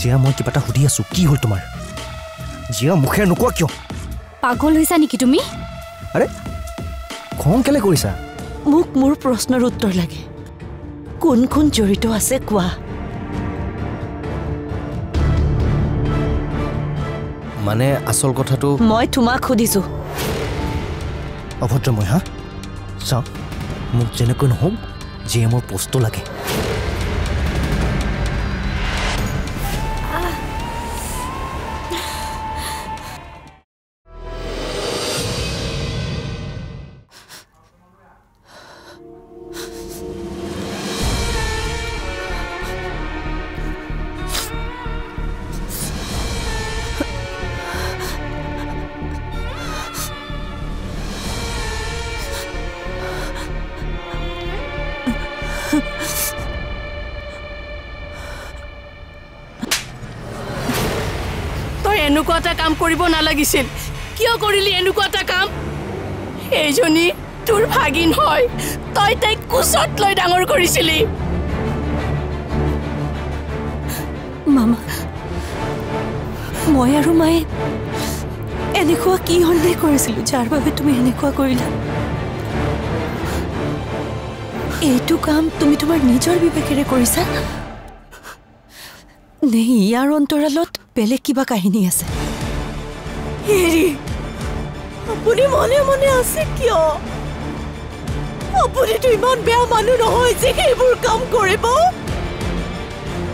জিয়া মই কিবা এটা সুধি আছো কি হল তোমাৰ জিয়া মুখে নকোৱা কিয় পাগল হৈছা নেকি তুমি আৰে খং কেলে কৰিছা মোক মোৰ প্ৰশ্নৰ উত্তৰ লাগে কোন জড়িত আছে কোৱা মানে আসল কথাটো মই তোমাক সুধিছো অভদ্ৰময় হা চাও মোক যেনেকৈ নহওক জিয়া মোৰ পোষ্ট লাগে এনেকুৱা এটা কাম কৰিব নালাগিছিল কিয় কৰিলি এনেকুৱা এটা কাম এইজনী তোৰ ভাগিন হয় তই তাইক কুচত লৈ ডাঙৰ কৰিছিলি মামা মই আৰু মায়ে এনেকুৱা কি অন্যায় কৰিছিলো যাৰ বাবে তুমি এনেকুৱা কৰিলা এইটো কাম তুমি তোমাৰ নিজৰ বিবেকেৰে কৰিছা নে ইয়াৰ অন্তৰালত বেলেগ কিবা কাহিনী আছে হেৰি আপুনি মনে মনে আছে কিয় আপুনিতো ইমান বেয়া মানুহ নহয় যে এইবোৰ কাম কৰিব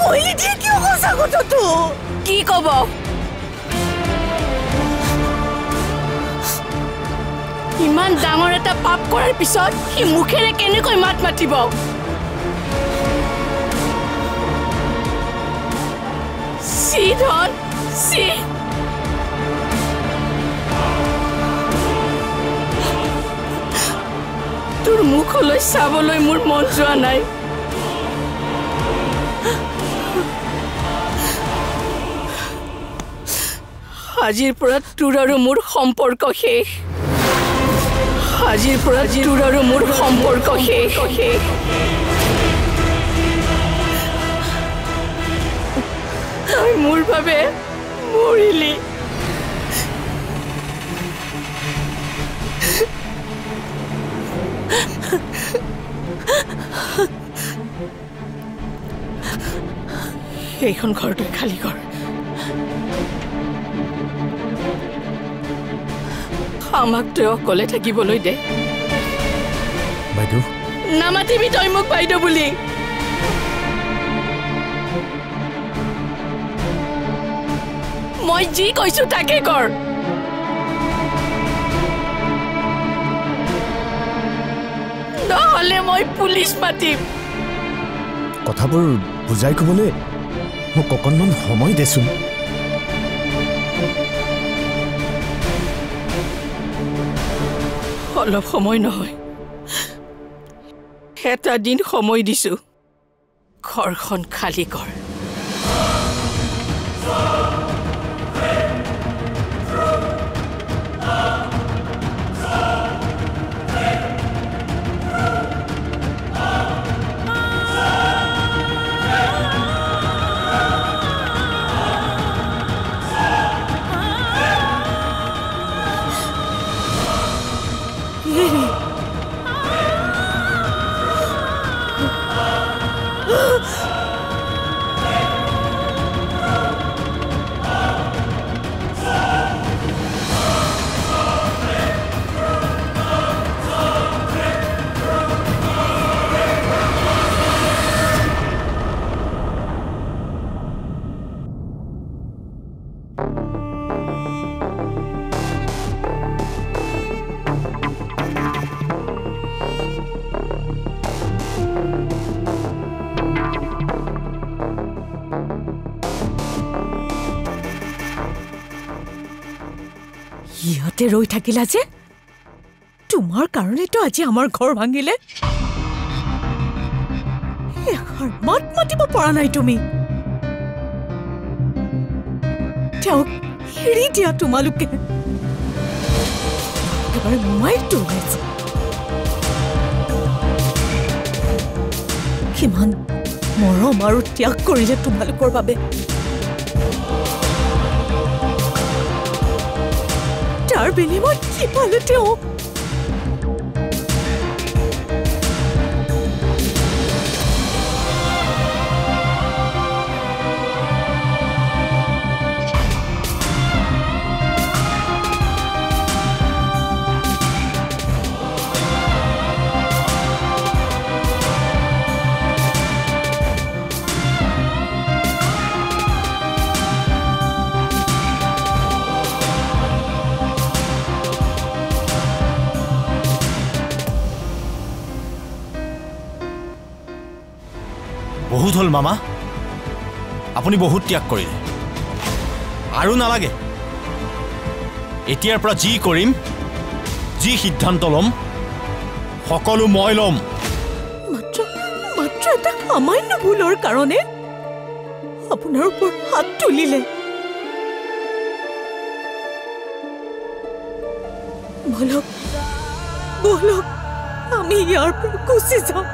কৈলি দিয়ে কিয় সঁচা কথাটো কি কব ইমান ডাঙৰ এটা পাপ কৰাৰ পিছত সি মুখেৰে কেনেকৈ মাত মাতিব সি ধন সি তোৰ মুখলৈ চাবলৈ মোৰ মন যোৱা নাই আজিৰ পৰা তোৰ আৰু মোৰ সম্পৰ্ক শেষ আজিৰ পৰা তোৰ আৰু মোৰ সম্পৰ্ক শেষ তই মোৰ বাবে মৰিলি এইখন ঘৰ তই খালী কৰ আমাক তই অকলে থাকিবলৈ দে বাইদেউ নামাতিবি তই মোক বাইদেউ বুলি মই যি কৈছো তাকে কৰ নহলে মই পুলিচ মাতিম কথাবোৰ বুজাই ক'বলৈ মোক অকণমান সময় দেচোন অলপ সময় নহয় এটা দিন সময় দিছো ঘৰখন খালী কৰ ইহঁতে ৰৈ থাকিলা যে তোমাৰ কাৰণেতো আজি আমাৰ ঘৰ ভাঙিলে এষাৰ মাত মাতিব পৰা নাই তুমি তেওঁক এৰি দিয়া তোমালোকে এবাৰ মাইটো ওলাইছে কিমান মৰম আৰু ত্যাগ কৰিলে তোমালোকৰ বাবে তাৰ বিনিময়ত কি পালে তেওঁ বহুত হল মামা আপুনি বহুত ত্যাগ কৰিলে আৰু নালাগে এতিয়াৰ পৰা যি কৰিম যি সিদ্ধান্ত লম সকলো মই লম মাত্ৰ এটা সামান্য ভুলৰ কাৰণে আপোনাৰ ওপৰত হাত তুলিলে বলক আমি ইয়াৰ পৰা গুচি যাওঁ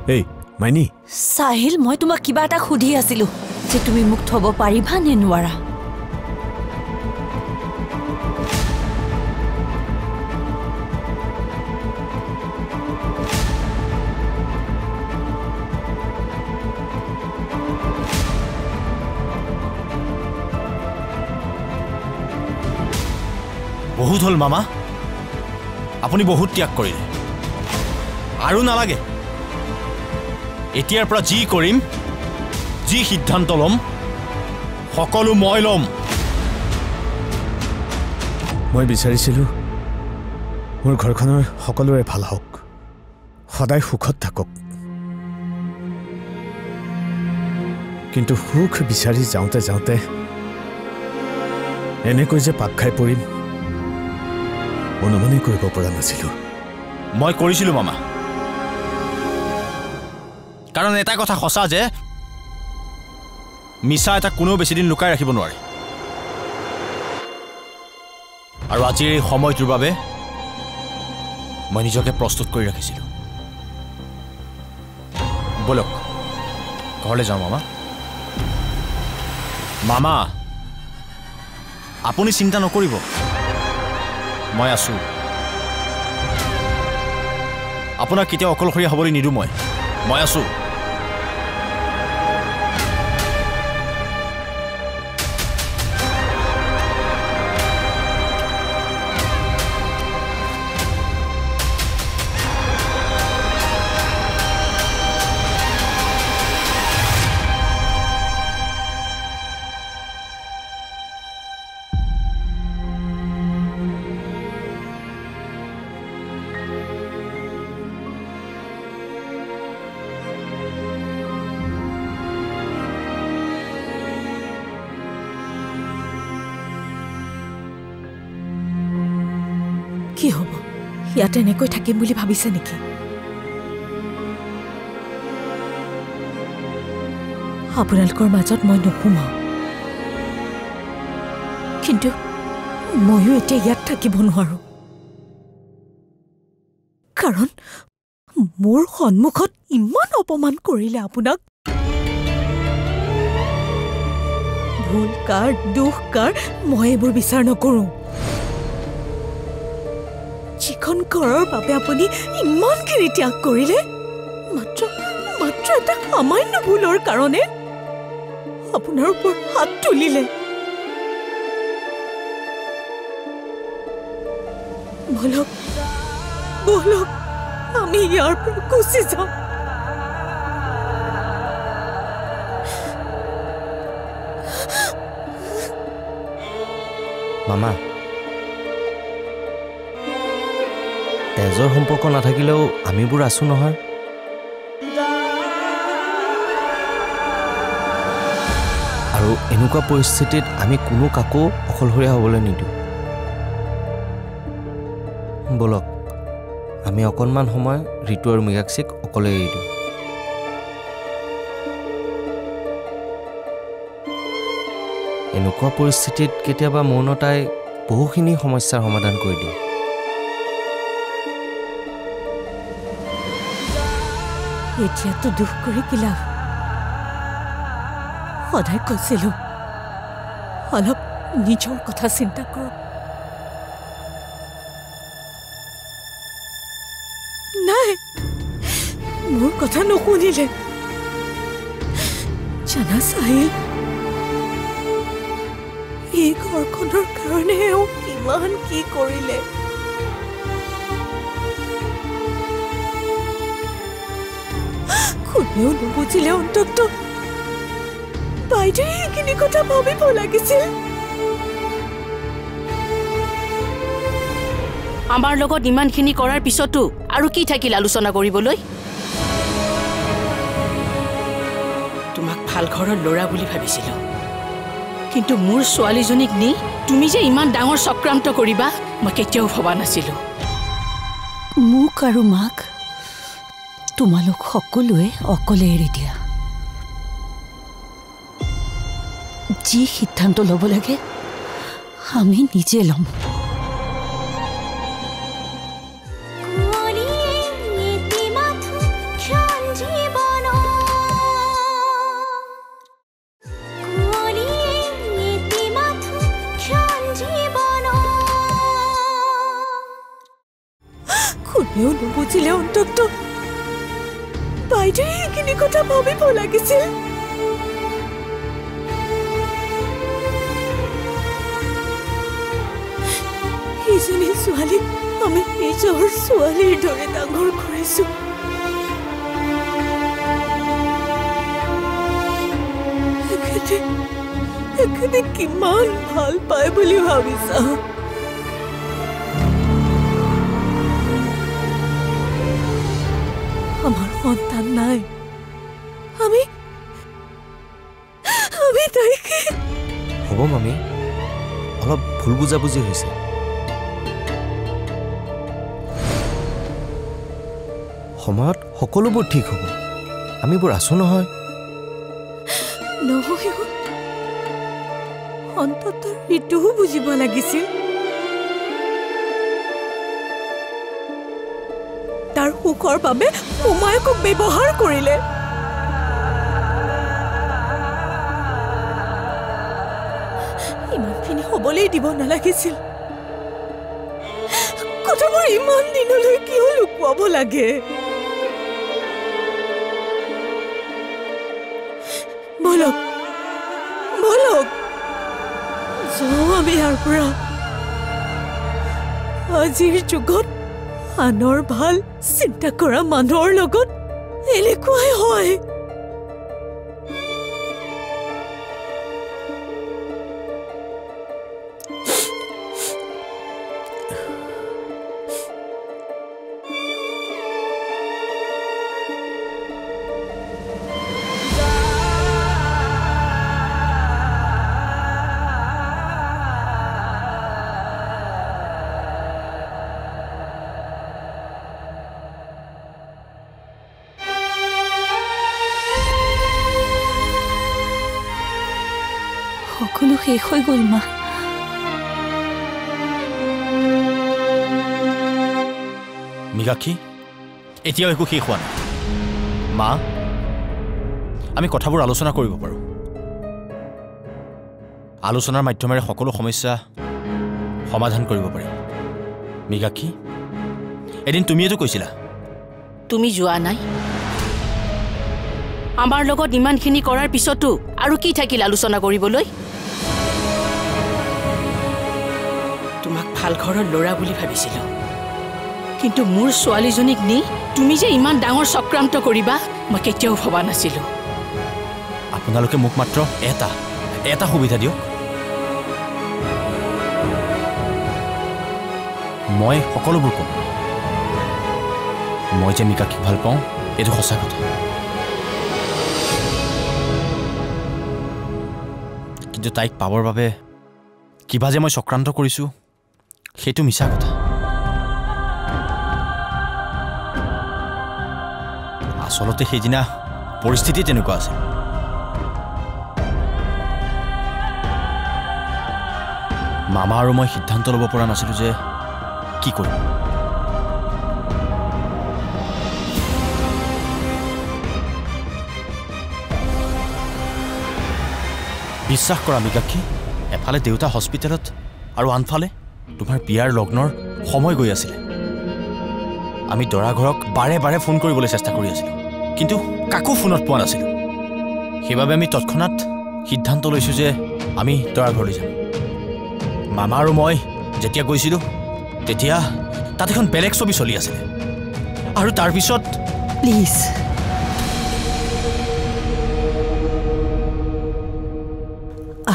এই মাইনী সাহিল মই তোমাক কিবা এটা সুধি আছিলো যে তুমি মোক থব পাৰিবা নে নোৱাৰা বহুত হল মামা আপুনি বহুত ত্যাগ কৰিলে আৰু নালাগে এতিয়াৰ পৰা যি কৰিম যি সিদ্ধান্ত লম সকলো মই লম মই বিচাৰিছিলো মোৰ ঘৰখনৰ সকলোৰে ভাল হওক সদায় সুখত থাকক কিন্তু সুখ বিচাৰি যাওঁতে যাওঁতে এনেকৈ যে পাক খাই পৰিম অনুমানেই কৰিব পৰা নাছিলো মই কৰিছিলো মামা কাৰণ এটা কথা সঁচা যে মিছা এটা কোনেও বেছি দিন লুকাই ৰাখিব নোৱাৰে আৰু আজিৰ এই সময়টোৰ বাবে মই নিজকে প্ৰস্তুত কৰি ৰাখিছিলোঁ বলক ঘৰলৈ যাওঁ মামা মামা আপুনি চিন্তা নকৰিব মই আছোঁ আপোনাক কেতিয়াও অকলশৰীয়া হ'বলৈ নিদিওঁ মই আছোঁ কি হ'ব ইয়াত এনেকৈ থাকিম বুলি ভাবিছে নেকি আপোনালোকৰ মাজত মই নুসুমাওঁ কিন্তু ময়ো এতিয়া ইয়াত থাকিব নোৱাৰো কাৰণ মোৰ সন্মুখত ইমান অপমান কৰিলে আপোনাক ভুল কাৰ দুখ কাৰ মই এইবোৰ বিচাৰ নকৰোঁ যিখন ঘৰৰ বাবে আপুনি ইমানখিনি ত্যাগ কৰিলে মাত্ৰ এটা সামান্য ভুলৰ কাৰণে আপোনাৰ ওপৰত হাত তুলিলে বলক আমি ইয়াৰ পৰা গুচি যাওঁ। মামা, তেজৰ সম্পৰ্ক নাথাকিলেও আমিবোৰ আছো নহয়। আৰু এনেকুৱা পৰিস্থিতিত আমি কোনো কাকো অকলশৰীয়া হ'বলৈ নিদিওঁ। বলক আমি অকণমান সময় ঋতু আৰু মীনাক্ষীক অকলে এৰি দিওঁ। এনেকুৱা পৰিস্থিতিত কেতিয়াবা মৌনতাই বহুখিনি সমস্যাৰ সমাধান কৰি দিয়ে। এতিয়াতো দুখ কৰি কি লাভ? সদায় কৈছিলো অলপ নিজৰ কথা চিন্তা কৰ। নাই, মোৰ কথা নুশুনিলে। জানা চাহিল, এই ঘৰখনৰ কাৰণে এওঁ কিমান কি কৰিলে। কোনেও নুবুজিলে অন্তত বাইদেৱে এইখিনি কথা ভাবিব লাগিছিল। আমাৰ লগত ইমানখিনি কৰাৰ পিছতো আৰু কি থাকিল আলোচনা কৰিবলৈ? তোমাক ভাল ঘৰৰ ল'ৰা বুলি ভাবিছিলো, কিন্তু মোৰ ছোৱালীজনীক নি তুমি যে ইমান ডাঙৰ চক্ৰান্ত কৰিবা মই কেতিয়াও ভবা নাছিলো। মোক আৰু মাক তোমালোক সকলোৱে অকলে এৰি দিয়া। যি সিদ্ধান্ত ল'ব লাগে আমি নিজে ল'ম। কোনেও নুবুজিলে অন্তত বাইদেৱে এইখিনি কথা ভাবিব লাগিছিল। এইজনী ছোৱালীক আমি নিজৰ ছোৱালীৰ দৰে ডাঙৰ কৰিছো। এখেতে কিমান ভাল পায় বুলি ভাবিছা? আমাৰ সন্তান নাই, আমি তাইকে। হ'ব মামী, অলপ ভুল বুজাবুজি হৈছে। সময়ত সকলোবোৰ ঠিক হ'ব, আমিবোৰ আছো নহয়। নহয়, অন্তত ঋতুও বুজিব লাগিছিল। তাৰ সুখৰ বাবে মোমায়েকক ব্যৱহাৰ কৰিলে। ইমানখিনি হ'বলৈ দিব নালাগিছিল। কথাবোৰ ইমান দিনলৈ কিয় লুকুৱাব লাগে? বলক বলক যাওঁ আমি ইয়াৰ পৰা। আজিৰ যুগত আনৰ ভাল চিন্তা কৰা মানুহৰ লগত এনেকুৱাই হয়। সকলো শেষ হৈ গ'ল মা। মীনাক্ষী, এতিয়াও একো শেষ হোৱা নাই। মা, আমি কথাবোৰ আলোচনা কৰিব পাৰোঁ। আলোচনাৰ মাধ্যমেৰে সকলো সমস্যা সমাধান কৰিব পাৰি। মীনাক্ষী, এদিন তুমিয়েতো কৈছিলা তুমি যোৱা নাই। আমাৰ লগত ইমানখিনি কৰাৰ পিছতো আৰু কি থাকিল আলোচনা কৰিবলৈ? তোমাক ভাল ঘৰৰ ল'ৰা বুলি ভাবিছিলো, কিন্তু মোৰ ছোৱালীজনীক নি তুমি যে ইমান ডাঙৰ চক্ৰান্ত কৰিবা মই কেতিয়াও ভবা নাছিলোঁ। আপোনালোকে মোক মাত্ৰ এটা সুবিধা দিয়ক। মই সকলোবোৰ ক'ম। মই যে মিকাক্ষীক ভাল পাওঁ এইটো সঁচা কথা, কিন্তু তাইক পাবৰ বাবে কিবা যে মই চক্ৰান্ত কৰিছোঁ সেইটো মিছা কথা। আচলতে সেইদিনা পৰিস্থিতি তেনেকুৱা আছিল। মামা আৰু মই সিদ্ধান্ত ল'ব পৰা নাছিলোঁ যে কি কৰিম। বিশ্বাস কৰা মিকাক্ষী, এফালে দেউতা হস্পিটেলত আৰু আনফালে তোমাৰ বিয়াৰ লগ্নৰ সময় গৈ আছিলে। আমি দৰা ঘৰক বাৰে বাৰে ফোন কৰিবলৈ চেষ্টা কৰি আছিলোঁ, কিন্তু কাকো ফোনত পোৱা নাছিলোঁ। সেইবাবে আমি তৎক্ষণাত সিদ্ধান্ত লৈছোঁ যে আমি দৰা ঘৰলৈ যাম। মামা আৰু মই যেতিয়া গৈছিলোঁ তেতিয়া তাত এখন বেলেগ ছবি চলি আছিলে, আৰু তাৰপিছত প্লিজ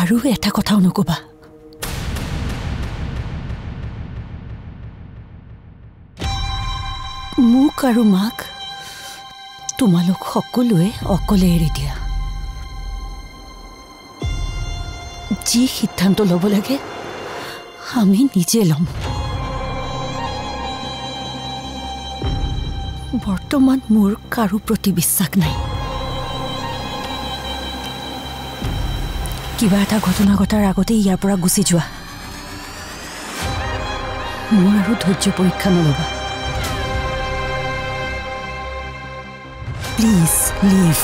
আৰু এটা কথাও নক'বা। মোক আৰু মাক তোমালোক সকলোৱে অকলে এৰি দিয়া। যি সিদ্ধান্ত ল'ব লাগে আমি নিজে ল'ম। বৰ্তমান মোৰ কাৰো প্ৰতি বিশ্বাস নাই। কিবা এটা ঘটনা ঘটাৰ আগতে ইয়াৰ পৰা গুচি যোৱা। মোৰ আৰু ধৈৰ্য পৰীক্ষা নল'বা। Please live.